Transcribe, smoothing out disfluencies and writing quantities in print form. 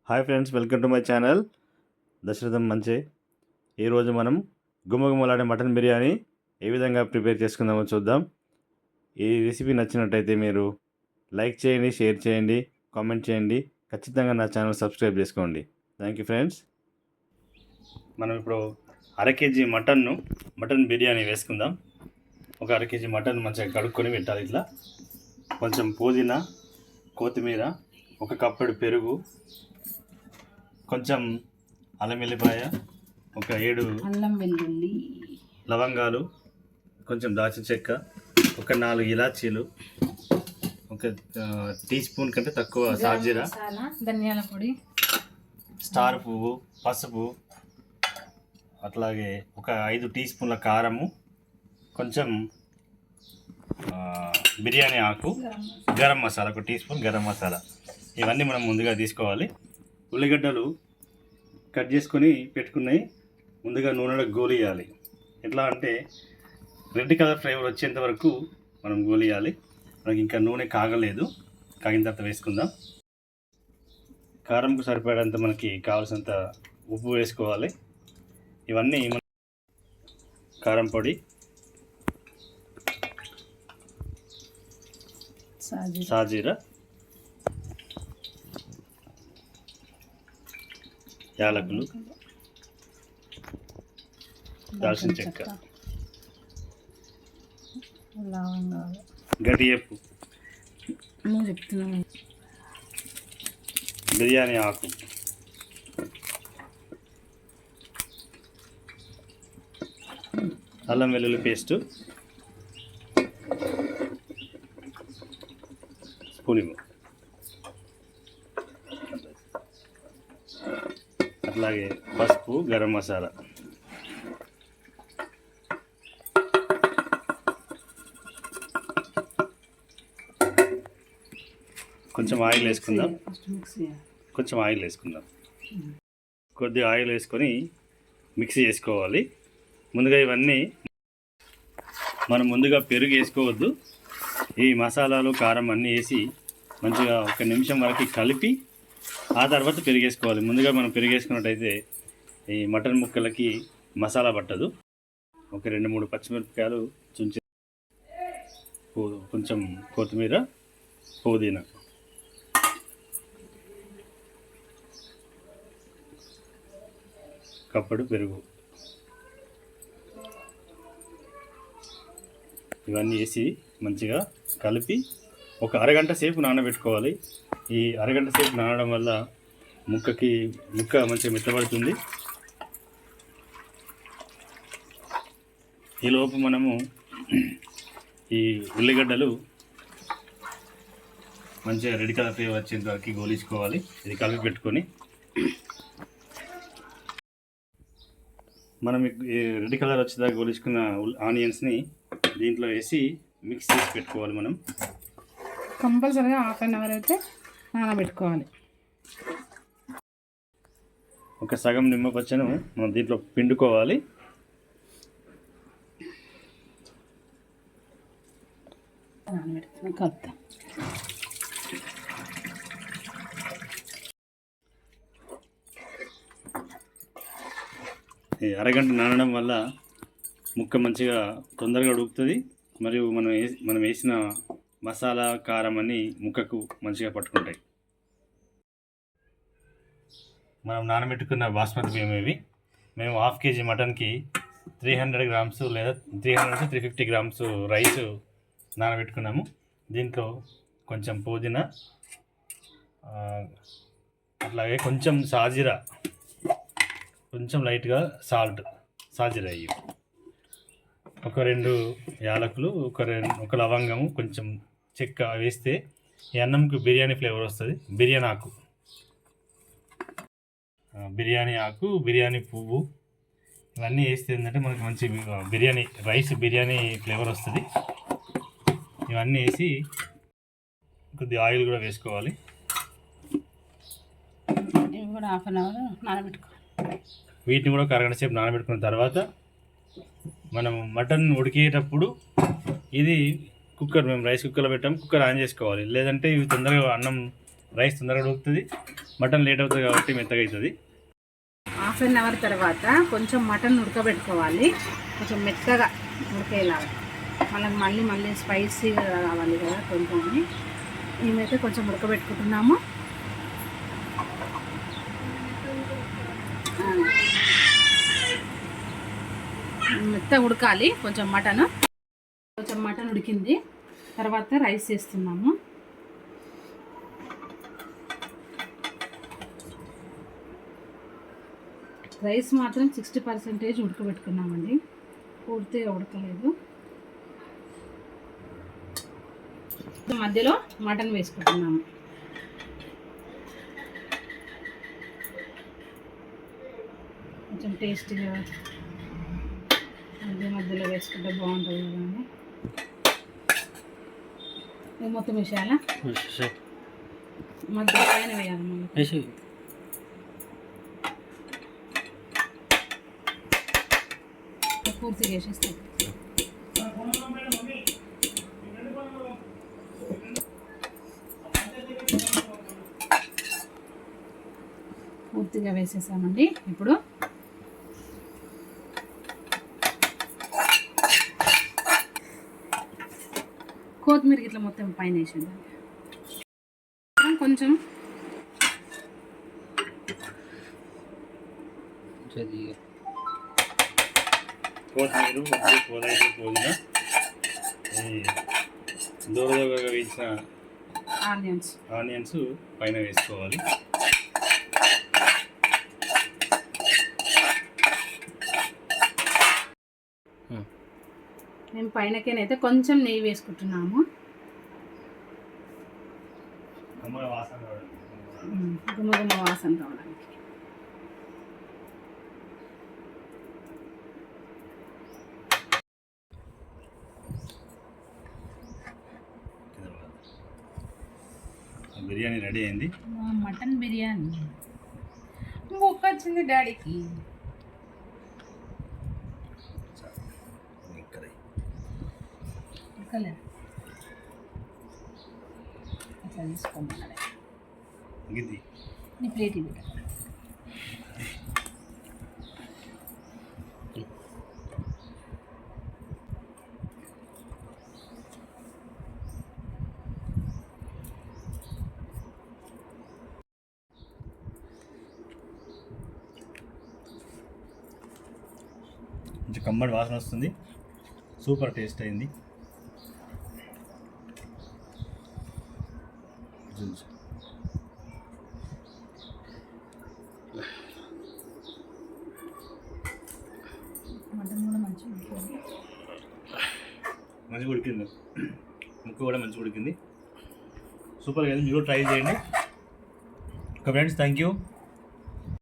Hi friends, welcome to my channel Dasaratham మంచే. ఈరోజు మనం గుమగుమలాడే మటన్ బిర్యానీ ఏ విధంగా ప్రిపేర్ చేసుకుందామో చూద్దాం. ఈ రెసిపీ నచ్చినట్టయితే మీరు లైక్ చేయండి, షేర్ చేయండి, కామెంట్ చేయండి. ఖచ్చితంగా నా ఛానల్ సబ్స్క్రైబ్ చేసుకోండి. Thank you friends. మనం ఇప్పుడు అర కేజీ మటన్ బిర్యానీ వేసుకుందాం. ఒక అర కేజీ మటన్ మంచిగా కడుక్కొని పెట్టాలి. ఇట్లా కొంచెం పుదీనా, కొత్తిమీర, ఒక కప్పెడు పెరుగు, కొంచెం అల్లం వెల్లిపాయ, ఒక 7 అల్లం వెల్లుల్లి, లవంగాలు, కొంచెం దాల్చిన చెక్క, ఒక 4 ఇలాచీలు, ఒక టీ స్పూన్ కంటే తక్కువ సాజీరా, ధనియాల పొడి, స్టార్ పువ్వు, పసుపు, అట్లాగే ఒక 5 టీ స్పూన్ల కారము, కొంచెం బిర్యానీ ఆకు, గరం మసాలా, ఒక టీ స్పూన్ గరం మసాలా. ఇవన్నీ మనం ముందుగా తీసుకోవాలి. ఉల్లిగడ్డలు కట్ చేసుకొని పెట్టుకున్నాయి ముందుగా నూనెలో గోలియాలి. ఎట్లా అంటే రెడ్ కలర్ ఫ్లేవర్ వచ్చేంత వరకు మనం గోలియాలి. మనకి ఇంకా నూనె కాగలేదు, కాగిన తర్వాత వేసుకుందాం. కారంకు సరిపడేంత మనకి కావాల్సినంత ఉప్పు వేసుకోవాలి. ఇవన్నీ కారం పొడి, సాజీరా, యాలకులు, దాల్చిన చెక్క, లవంగాలు, గడియప్పు, బిర్యానీ ఆకు, అల్లం వెల్లుల్లి పేస్టు స్పూన్, అట్లాగే పసుపు, గరం మసాలా, కొంచెం ఆయిల్ వేసుకుందాం. కొద్దిగా ఆయిల్ వేసుకొని మిక్సీ చేసుకోవాలి. ముందుగా ఇవన్నీ మనం ముందుగా పెరుగు వేసుకోవద్దు. ఈ మసాలాలు, కారం అన్నీ వేసి మంచిగా 1 నిమిషం వరకు కలిపి ఆ తర్వాత పెరుగు వేసుకోవాలి. ముందుగా మనం పెరుగు వేసుకున్నట్టయితే ఈ మటన్ ముక్కలకి మసాలా పట్టదు. ఒక 2-3 పచ్చిమిరపకాయలు చుంచి, కొంచెం కొత్తిమీర, పుదీనా, కప్పడు పెరుగు, ఇవన్నీ వేసి మంచిగా కలిపి ఒక అరగంట సేపు నానబెట్టుకోవాలి. ఈ అరగంట సేపు నానడం వల్ల ముక్క మంచిగా మెత్తబడుతుంది. ఈలోపు మనము ఈ ఉల్లిగడ్డలు మంచిగా రెడ్ కలర్ ఫ్లేవర్ వచ్చేంత వరకు గోలించుకోవాలి. ఇది కలిపి పెట్టుకొని మనం రెడ్ కలర్ వచ్చేదాకా గోలించుకున్న ఆనియన్స్ని దీంట్లో వేసి మిక్స్ చేసి పెట్టుకోవాలి. మనం కంపల్సరీగా ½ అవర్ అయితే నానబెట్టుకోవాలి. ఒక సగం నిమ్మపచ్చను మనం దీంట్లో పిండుకోవాలి. కలుపుతాం. ఈ అరగంట నానడం వల్ల ముక్క మంచిగా తొందరగా ఉడుకుతుంది. మరియు మనం వేసిన మసాలా, కారం అన్నీ ముక్కకు మంచిగా పట్టుకుంటాయి. మనం నానబెట్టుకున్న బాస్మతి బియ్యం ఇవి. మేము ½ కేజీ మటన్కి 300 గ్రామ్స్ లేదా 300 నుంచి 350 గ్రామ్స్ రైస్ నానబెట్టుకున్నాము. దీంట్లో కొంచెం పుదీనా, అట్లాగే కొంచెం సాజీరా, కొంచెం లైట్గా సాజీరా అయ్యి, ఒక 2 యాలకులు, ఒక లవంగము, కొంచెం చెక్క వేస్తే ఈ అన్నంకి బిర్యానీ ఫ్లేవర్ వస్తుంది. బిర్యానీ ఆకు, బిర్యానీ పువ్వు, ఇవన్నీ వేస్తే ఏంటంటే మనకి మంచి బిర్యానీ ఫ్లేవర్ వస్తుంది. ఇవన్నీ వేసి కొద్దిగా ఆయిల్ కూడా వేసుకోవాలి. ఇవి కూడా ½ అవర్ నానబెట్టుకోవాలి. వీటిని కూడా ఒక అరగంట సేపు నానబెట్టుకున్న తర్వాత మనం మటన్ ఉడికేటప్పుడు ఇది మేము రైస్ కుక్కర్లో పెట్టాము, కుక్కర్ ఆన్ చేసుకోవాలి. లేదంటే ఇవి తొందరగా అన్నం రైస్ తొందరగా ఉడుకుతుంది, మటన్ లేట్ అవుతుంది కాబట్టి మెత్తగా అవుతుంది. హాఫ్ అన్ అవర్ తర్వాత కొంచెం మటన్ ఉడకబెట్టుకోవాలి, కొంచెం మెత్తగా ఉడికేలాగా. మళ్ళీ స్పైసీగా రావాలి కదా కొంచెం. మేమైతే కొంచెం ఉడకబెట్టుకుంటున్నాము. మెత్తగా ఉడకాలి కొంచెం మటన్ ఉడికింది. తర్వాత రైస్ వేస్తున్నాము. రైస్ మాత్రం 60% ఉడకబెట్టుకున్నామండి, పూర్తిగా ఉడకలేదు. మధ్యలో మటన్ వేసుకుంటున్నాము. కొంచెం టేస్టీగా మధ్యలో వేసుకుంటే బాగుంటుంది కదండి. మొత్తం వేసేయాలా, మధ్య పైన వేయాలి. మళ్ళీ పూర్తిగా వేసేస్తాం. పూర్తిగా వేసేసామండి. ఇప్పుడు కొత్తిమీర ఇట్లా మొత్తం పైన వేసేద్దాం. కొంచెం కొత్తిమీర పుదీనా దూరదూరగా వేసిన ఆనియన్స్ పైన వేసుకోవాలి. మేము పైనకేనైతే కొంచెం నెయ్యి వేసుకుంటున్నాము. గుమగుమ వాసన రావడానికి. బిర్యానీ రెడీ అయింది. మటన్ బిర్యానీ ఇంకొక వచ్చింది డాడీకి. అట్లా తీసుకోమన్నాడు. నీ ప్లేట్ ఇది. కొంచెం కమ్మడి వాసన వస్తుంది, సూపర్ టేస్ట్ అయింది. మటన్ కూడా మంచిగా ఉడికింది, ముక్క కూడా మంచిగా ఉడికింది. సూపర్గా అయింది. మీరు ట్రై చేయండి. Okay friends, thank you.